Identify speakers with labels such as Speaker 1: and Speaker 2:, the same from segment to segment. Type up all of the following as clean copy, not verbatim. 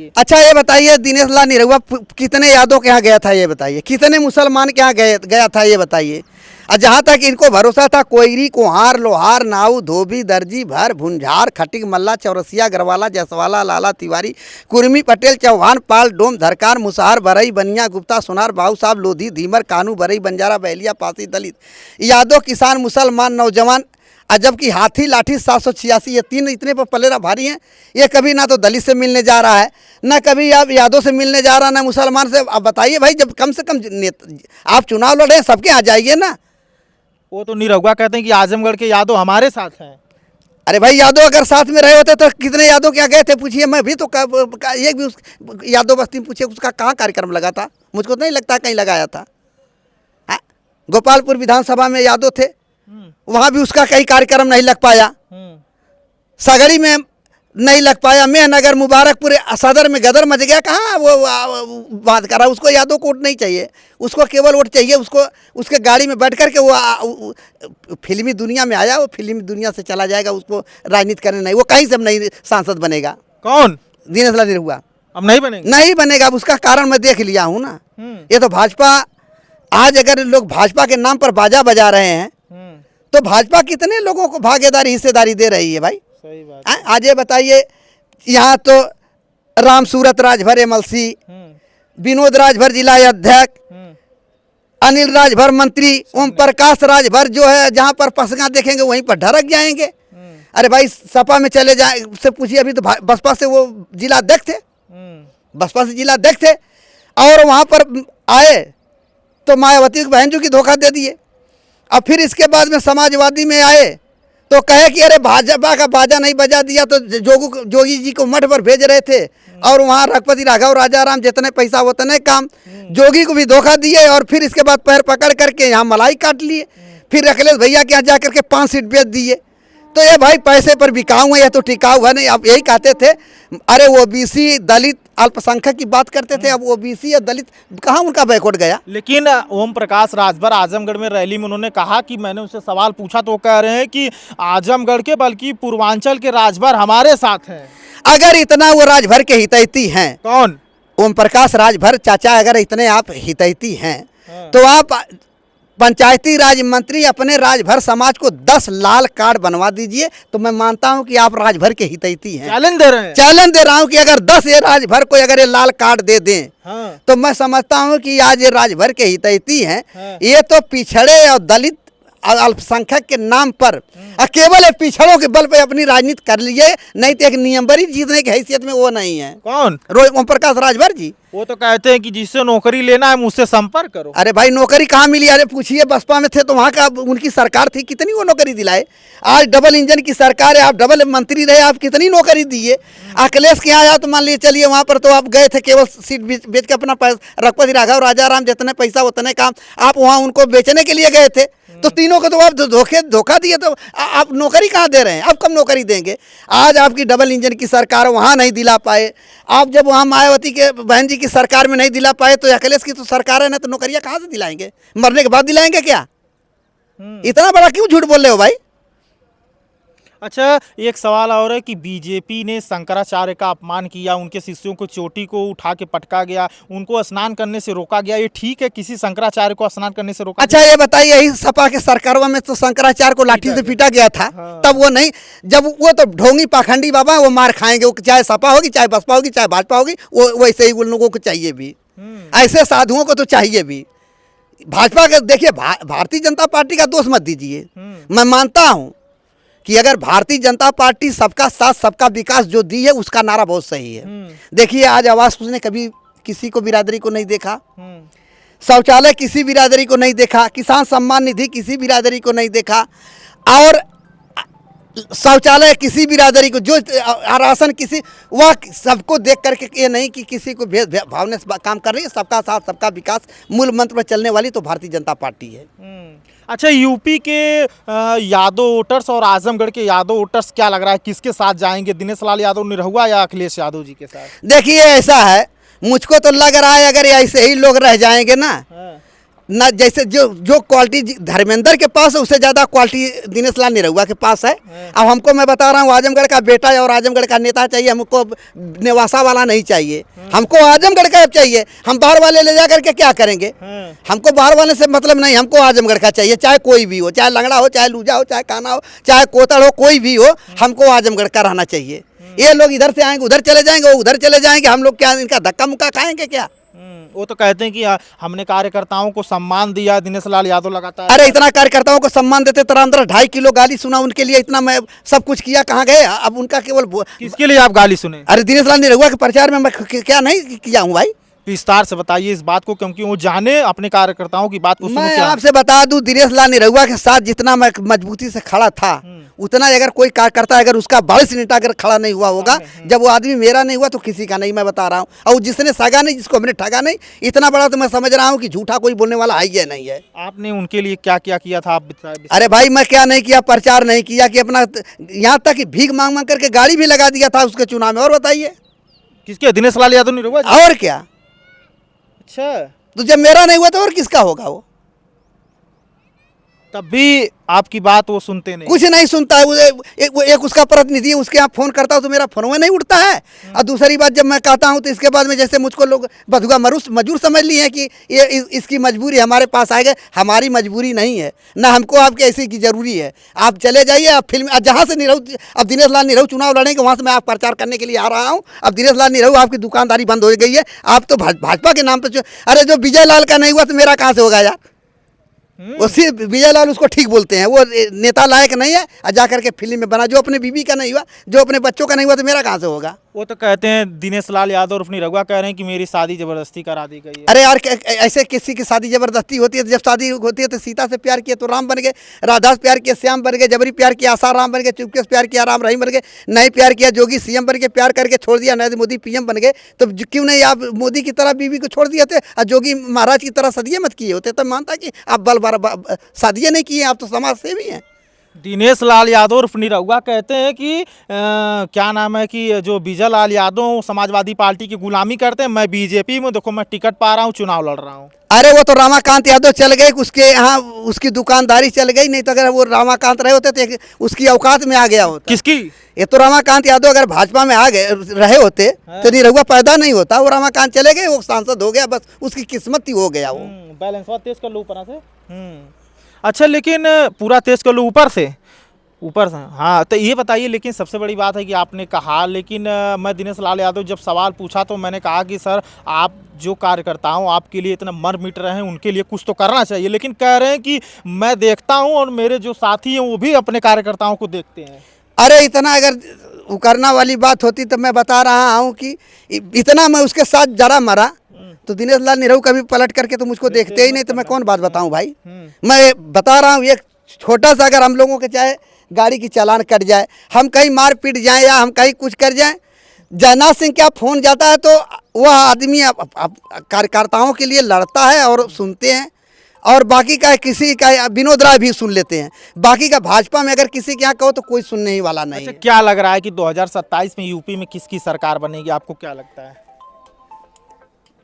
Speaker 1: जी।
Speaker 2: अच्छा ये बताइए, दिनेश लाल निरहुआ कितने यादव के यहाँ गया था ये बताइए, कितने मुसलमान के यहाँ गया था ये बताइए। और जहाँ तक इनको भरोसा था, कोयरी, कुहार, लोहार, नाऊ, धोबी, दर्जी, भर, भुंझार, खटिक, मल्ला, चौरसिया, गरवाला, जसवाला, लाला, तिवारी, कुर्मी, पटेल, चौहान, पाल, डोम, धरकार, मुसहर, बरई, बनिया, गुप्ता, सोनार, बाबू साहब, लोधी, धीमर, कानू, बरई, बंजारा, बहलिया, पासी, दलित, यादव, किसान, मुसलमान, नौजवान, अजब की हाथी, लाठी, 786, ये तीन इतने पर पलेरा भारी हैं। ये कभी ना तो दलित से मिलने जा रहा है, ना कभी आप यादव से मिलने जा रहा है, ना मुसलमान से। अब बताइए भाई, जब कम से कम आप चुनाव लड़ रहे हैं, सबके यहाँ जाइए ना।
Speaker 1: वो तो निरहुआ कहते हैं कि आजमगढ़ के यादव हमारे साथ हैं।
Speaker 2: अरे भाई, यादव अगर साथ में रहे होते तो कितने यादव क्या गए थे पूछिए। मैं भी तो एक भी उस यादव बस्ती में पूछिए, उसका कहाँ कार्यक्रम लगा था, मुझको नहीं लगता कहीं लगाया था। गोपालपुर विधानसभा में यादव थे, वहाँ भी उसका कहीं कार्यक्रम नहीं लग पाया। सगड़ी में नहीं लग पाया। मेहनगर, मुबारकपुर, सदर में गदर मच गया। कहाँ वो बात कर रहा है, उसको यादव को वोट नहीं चाहिए, उसको केवल वोट चाहिए उसको, उसके गाड़ी में बैठ कर के वो फिल्मी दुनिया में आया, वो फिल्मी दुनिया से चला जाएगा, उसको राजनीति करने नहीं, वो कहीं से नहीं सांसद बनेगा।
Speaker 1: कौन?
Speaker 2: दिनेश लाल निरहुआ
Speaker 1: अब नहीं बनेगा?
Speaker 2: नहीं बनेगा। अब उसका कारण मैं देख लिया हूँ ना। ये तो भाजपा, आज अगर लोग भाजपा के नाम पर बाजा बजा रहे हैं तो भाजपा कितने लोगों को भागीदारी, हिस्सेदारी दे रही है भाई।
Speaker 1: सही बात।
Speaker 2: आज ये बताइए, यहाँ तो राम सूरत राजभर MLC, विनोद राजभर जिला अध्यक्ष, अनिल राजभर मंत्री, ओम प्रकाश राजभर जो है, जहाँ पर पसगा देखेंगे वहीं पर ढरक जाएंगे। अरे भाई, सपा में चले जाए से पूछिए, अभी तो बसपा से वो जिला अध्यक्ष थे, बसपा से जिला अध्यक्ष थे, और वहाँ पर आए तो मायावती की बहन जो की धोखा दे दिए। अब फिर इसके बाद में समाजवादी में आए तो कहे कि अरे भाजपा का बाजा नहीं बजा दिया तो जोगी जी को मठ पर भेज रहे थे, और वहाँ रघुपति राघव राजाराम जितने पैसा उतने काम, जोगी को भी धोखा दिए। और फिर इसके बाद पैर पकड़ करके यहाँ मलाई काट लिए, फिर अखिलेश भैया के यहाँ जा करके 5 सीट बेच दिए। तो ये भाई पैसे पर बिकाऊ है, ये तो टिकाऊ है नहीं। अब यही कहते थे, अरे OBC, दलित, अल्पसंख्यक की बात करते थे, अब OBC या दलित कहाँ उनका बैकवर्ड गया।
Speaker 1: लेकिन ओम प्रकाश राजभर आजमगढ़ में रैली में उन्होंने कहा कि मैंने उनसे सवाल पूछा तो वो कह रहे हैं कि आजमगढ़ के बल्कि पूर्वांचल के राजभर हमारे साथ हैं।
Speaker 2: अगर इतना वो राजभर के हितैषी हैं,
Speaker 1: कौन?
Speaker 2: ओम प्रकाश राजभर चाचा, अगर इतने आप हितैषी हैं तो आप पंचायती राज मंत्री अपने राजभर समाज को 10 लाल कार्ड बनवा दीजिए, तो मैं मानता हूं कि आप राजभर के हितैषी हैं।
Speaker 1: चैलेंज दे रहे हैं?
Speaker 2: चैलेंज दे रहा हूं कि अगर 10 ये राजभर को अगर ये लाल कार्ड दे दें, तो मैं समझता हूं कि आज ये राजभर के हितैषी हैं। ये तो पिछड़े और दलित और अल्पसंख्यक के नाम पर केवल पिछड़ों के बल पे अपनी राजनीति कर लिए, नहीं तो एक नियमबरी जीतने की हैसियत में वो नहीं है।
Speaker 1: कौन?
Speaker 2: ओम प्रकाश राजभर जी।
Speaker 1: वो तो कहते हैं कि जिससे नौकरी लेना है मुझसे संपर्क करो।
Speaker 2: अरे भाई, नौकरी कहाँ मिली? अरे पूछिए, बसपा में थे तो वहाँ का उनकी सरकार थी, कितनी वो नौकरी दिलाए। आज डबल इंजन की सरकार है, आप डबल मंत्री रहे, आप कितनी नौकरी दिए। अखिलेश के यहाँ आया तो मान लीजिए चलिए, वहाँ पर तो आप गए थे केवल सीट बेच के अपना रघुपति राघव राजाराम जितने पैसा उतने काम, आप वहाँ उनको बेचने के लिए गए थे। तो तीनों को तो आप धोखा दिए, तो आप नौकरी कहाँ दे रहे हैं? आप कब नौकरी देंगे? आज आपकी डबल इंजन की सरकार वहाँ नहीं दिला पाए, आप जब वहाँ मायावती के बहन जी की सरकार में नहीं दिला पाए, तो अखिलेश की तो सरकार है ना, तो नौकरियाँ कहाँ से दिलाएंगे? मरने के बाद दिलाएंगे क्या? इतना बड़ा क्यों झूठ बोल रहे हो भाई?
Speaker 1: अच्छा, एक सवाल और है कि बीजेपी ने शंकराचार्य का अपमान किया, उनके शिष्यों को चोटी को उठा के पटका गया, उनको स्नान करने से रोका गया। ये ठीक है? किसी शंकराचार्य को स्नान करने से रोका?
Speaker 2: अच्छा, ये बताइए, यही सपा के सरकारवा में तो शंकराचार्य को लाठी से पीटा गया था। तब वो नहीं, जब वो तो ढोंगी पाखंडी बाबा, वो मार खाएंगे, वो चाहे सपा होगी, चाहे बसपा होगी, चाहे भाजपा होगी, वो वैसे ही उन लोगों को चाहिए भी, ऐसे साधुओं को तो चाहिए भी। भाजपा का देखिए, भारतीय जनता पार्टी का दोष मत दीजिए। मैं मानता हूँ कि अगर भारतीय जनता पार्टी सबका साथ सबका विकास जो दी है, उसका नारा बहुत सही है। देखिए, आज आवास उसने कभी किसी को बिरादरी को नहीं देखा, शौचालय किसी बिरादरी को नहीं देखा, किसान सम्मान निधि किसी बिरादरी को नहीं देखा, और शौचालय किसी बिरादरी को, जो राशन किसी, वह सबको देख करके ये नहीं कि किसी को भेदभाव से काम कर रही है। सबका साथ सबका विकास मूल मंत्र पर चलने वाली तो भारतीय जनता पार्टी है।
Speaker 1: अच्छा, यूपी के यादव वोटर्स और आजमगढ़ के यादव वोटर्स क्या लग रहा है, किसके साथ जाएंगे? दिनेश लाल यादव निरहुआ या अखिलेश यादव जी के साथ?
Speaker 2: देखिए, ऐसा है, मुझको तो लग रहा है अगर ऐसे ही लोग रह जाएंगे ना, ना जैसे जो क्वालिटी धर्मेंद्र के पास है उससे ज़्यादा क्वालिटी दिनेश लाल निरहुआ के पास है। अब हमको मैं बता रहा हूँ आजमगढ़ का बेटा और आजमगढ़ का नेता चाहिए, हमको नेवासा वाला नहीं चाहिए, हमको आजमगढ़ का चाहिए। हम बाहर वाले ले जा करके क्या करेंगे? हमको बाहर वाले से मतलब नहीं, हमको आजमगढ़ का चाहिए, चाहे कोई भी हो, चाहे लंगड़ा हो, चाहे लूजा हो, चाहे काना हो, चाहे कोतड़ हो, कोई भी हो, हमको आजमगढ़ का रहना चाहिए। ये लोग इधर से आएंगे उधर चले जाएंगे, वो उधर चले जाएंगे, हम लोग क्या इनका धक्का मुक्का खाएंगे क्या?
Speaker 1: वो तो कहते हैं कि हमने कार्यकर्ताओं को सम्मान दिया, दिनेश लाल यादव लगातार।
Speaker 2: अरे इतना कार्यकर्ताओं को सम्मान देते तो अंदर 2.5 किलो गाली सुना उनके लिए, इतना मैं सब कुछ किया, कहाँ गए? अब उनका केवल
Speaker 1: किसके लिए आप गाली सुने?
Speaker 2: अरे दिनेश लाल निरहुआ के प्रचार में मैं क्या नहीं किया हूँ भाई?
Speaker 1: विस्तार से बताइए इस बात को, क्योंकि वो जाने अपने कार्यकर्ताओं की बात को सुने।
Speaker 2: मैं
Speaker 1: क्या
Speaker 2: आपसे बता दूं, दिनेश लाल निरहुआ के साथ जितना मैं मजबूती से खड़ा था उतना अगर कोई कार्यकर्ता अगर उसका बड़े से नेता अगर खड़ा नहीं हुआ होगा, जब वो आदमी मेरा नहीं हुआ तो किसी का नहीं, मैं बता रहा हूँ। और जिसने सगा नहीं, जिसको हमने ठगा नहीं, इतना बड़ा तो मैं समझ रहा हूँ कि झूठा कोई बोलने वाला है ही नहीं है।
Speaker 1: आपने उनके लिए क्या क्या किया था आप
Speaker 2: अरे भाई मैं क्या नहीं किया, प्रचार नहीं किया कि अपना, यहाँ तक कि भीख मांग मांग करके गाड़ी भी लगा दिया था उसके चुनाव में। और बताइए
Speaker 1: किसके? दिनेश लाल यादव निरहुआ?
Speaker 2: और क्या?
Speaker 1: अच्छा,
Speaker 2: तो जब मेरा नहीं हुआ तो और किसका होगा? वो
Speaker 1: तब भी आपकी बात वो सुनते नहीं?
Speaker 2: कुछ नहीं सुनता है। एक उसका प्रतिनिधि है, उसके यहाँ फोन करता हूँ तो मेरा फोन में नहीं उठता है। और दूसरी बात जब मैं कहता हूँ तो इसके बाद में जैसे मुझको लोग बधुआ मजूर समझ लिए हैं कि ये इसकी मजबूरी हमारे पास आएगा। हमारी मजबूरी नहीं है, ना हमको आपके ऐसी की जरूरी है। आप चले जाइए, आप फिल्म जहाँ से निरहु, अब दिनेश लाल निरहु चुनाव लड़ेंगे वहाँ से मैं आप प्रचार करने के लिए आ रहा हूँ। अब दिनेश लाल निरहु आपकी दुकानदारी बंद हो गई है, आप तो भाजपा के नाम पर। अरे जो विजय लाल का नहीं हुआ तो मेरा कहाँ से होगा यार? वो सिर्फ विजय लाल उसको ठीक बोलते हैं, वो नेता लायक नहीं है, और जा करके फिल्म में बना। जो अपने बीबी का नहीं हुआ, जो अपने बच्चों का नहीं हुआ तो मेरा कहाँ से होगा?
Speaker 1: वो तो कहते हैं दिनेश लाल यादव और निरहुआ कह रहे हैं कि मेरी शादी जबरदस्ती करा दी गई है।
Speaker 2: अरे यार ऐसे किसी की शादी जबरदस्ती होती है? जब शादी होती है तो सीता से प्यार किया तो राम बन गए, राधा से प्यार किया श्याम बन गए, जबरी प्यार किया आशा राम बन गए, चुपके से प्यार किया राम रहीम बन गए, नहीं प्यार किया जोगी सीएम बन के प्यार करके छोड़ दिया, नरेंद्र मोदी पीएम बन गए। तो क्यों नहीं आप मोदी की तरह बीवी को छोड़ दिए थे और जोगी महाराज की तरह सदिये मत किए होते? तब मानता कि आप शादियाँ नहीं किए, आप तो समाज सेवी हैं।
Speaker 1: दिनेश लाल यादव और निरहुआ कहते हैं कि क्या नाम है कि जो विजय लाल यादव समाजवादी पार्टी की गुलामी करते हैं, मैं बीजेपी में, देखो मैं टिकट पा रहा हूँ, चुनाव लड़ रहा हूँ।
Speaker 2: अरे वो तो रामाकांत यादव चल गए, उसके यहाँ उसकी दुकानदारी चल गई, नहीं तो अगर वो रामाकांत रहे होते तो उसकी औकात में आ गया होता।
Speaker 1: किसकी?
Speaker 2: ये तो रामाकांत यादव अगर भाजपा में आ गए रहे होते तो निरहुआ पैदा नहीं होता। वो रामाकांत चले गए, वो सांसद हो गया, बस उसकी किस्मत ही हो गया। वो
Speaker 1: बैलेंस तेज कर लो ऊपर से। अच्छा, लेकिन पूरा तेज कर लो ऊपर से हाँ। तो ये बताइए, लेकिन सबसे बड़ी बात है कि आपने कहा, लेकिन मैं दिनेश लाल यादव जब सवाल पूछा तो मैंने कहा कि सर आप जो कार्यकर्ताओं आपके लिए इतना मर मिट रहे हैं उनके लिए कुछ तो करना चाहिए, लेकिन कह रहे हैं कि मैं देखता हूं और मेरे जो साथी हैं वो भी अपने कार्यकर्ताओं को देखते हैं।
Speaker 2: अरे इतना अगर करना वाली बात होती तो मैं बता रहा हूँ कि इतना मैं उसके साथ जरा मरा तो दिनेश लाल निरहु कभी पलट करके तो मुझको देखते ही नहीं, तो मैं कौन बात बताऊं भाई? मैं बता रहा हूँ, एक छोटा सा अगर हम लोगों के चाहे गाड़ी की चालान कट जाए, हम कहीं मार पीट जाएं या हम कहीं कुछ कर जाएं, जयनाथ सिंह क्या फ़ोन जाता है तो वह आदमी कार्यकर्ताओं के लिए लड़ता है और सुनते हैं, और बाकी का किसी का विनोद राय भी सुन लेते हैं। बाकी का भाजपा में अगर किसी के यहाँ कहो तो कोई सुनने ही वाला नहीं।
Speaker 1: अच्छा, क्या लग रहा है कि 2027 में यूपी में किसकी सरकार बनेगी? आपको क्या लगता है?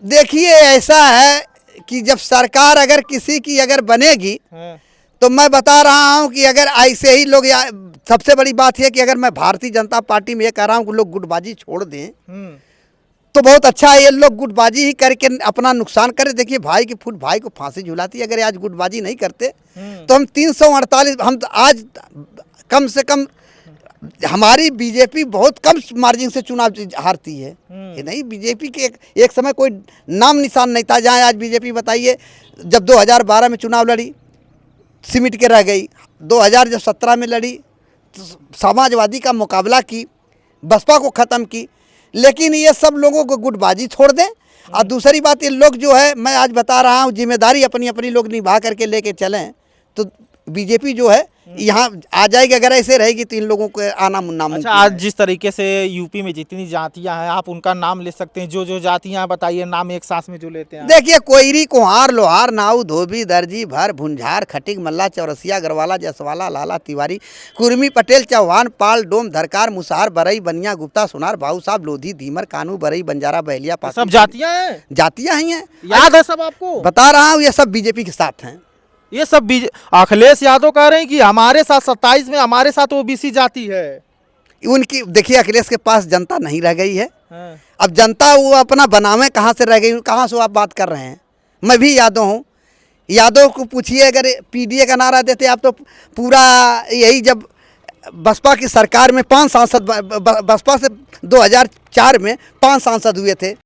Speaker 2: देखिए ऐसा है कि जब सरकार अगर किसी की अगर बनेगी तो मैं बता रहा हूं कि अगर ऐसे ही लोग, सबसे बड़ी बात यह कि अगर मैं भारतीय जनता पार्टी में ये कह रहा हूं कि लोग गुटबाजी छोड़ दें तो बहुत अच्छा है। ये लोग गुटबाजी ही करके अपना नुकसान करें। देखिए भाई को फांसी झुलाती है, अगर आज गुटबाजी नहीं करते तो हम 348, हम आज कम से कम हमारी बीजेपी बहुत कम मार्जिन से चुनाव हारती है। ये नहीं, बीजेपी के एक समय कोई नाम निशान नहीं था। जहाँ आज बीजेपी बताइए, जब 2012 में चुनाव लड़ी सिमट के रह गई, 2017 में लड़ी तो समाजवादी का मुकाबला की, बसपा को ख़त्म की। लेकिन ये सब लोगों को गुटबाजी छोड़ दें। और दूसरी बात, ये लोग जो है, मैं आज बता रहा हूँ, जिम्मेदारी अपनी अपनी लोग निभा करके लेके चलें तो बीजेपी जो है यहाँ आ जाएगी। अगर ऐसे रहेगी तो इन लोगों को आना नामुमकिन
Speaker 1: अच्छा, आज
Speaker 2: है।
Speaker 1: जिस तरीके से यूपी में जितनी जातियां हैं आप उनका नाम ले सकते हैं, जो जो जातियां बताइए नाम एक सांस में जो लेते हैं आप।
Speaker 2: देखिए, कोयरी, कुहार, लोहार, नाऊ, धोबी, दर्जी, भर, भुंझार, खटिक, मल्ला, चौरसिया, गरवाला, जसवाला, लाला, तिवारी, कुर्मी, पटेल, चौहान, पाल, डोम, धरकार, मुसहर, बरई, बनिया, गुप्ता, सोनार, भाऊ साहब, लोधी, धीमर, कानू, बरई, बंजारा, बहलिया,
Speaker 1: ये
Speaker 2: पासी,
Speaker 1: सब जातियां हैं,
Speaker 2: जातियां ही हैं।
Speaker 1: याद है सब आपको?
Speaker 2: बता रहा हूँ, ये सब बीजेपी के साथ हैं।
Speaker 1: ये सब अखिलेश यादव कह रहे हैं कि हमारे साथ 27 में हमारे साथ ओबीसी जाति है।
Speaker 2: उनकी देखिए, अखिलेश के पास जनता नहीं रह गई है।
Speaker 1: हाँ।
Speaker 2: अब जनता वो अपना बनावे कहाँ से रह गई, कहाँ से आप बात कर रहे हैं। मैं भी यादव हूँ, यादव को पूछिए, अगर पीडीए का नारा देते आप तो पूरा यही, जब बसपा की सरकार में 5 सांसद, बसपा से 2004 में 5 सांसद हुए थे।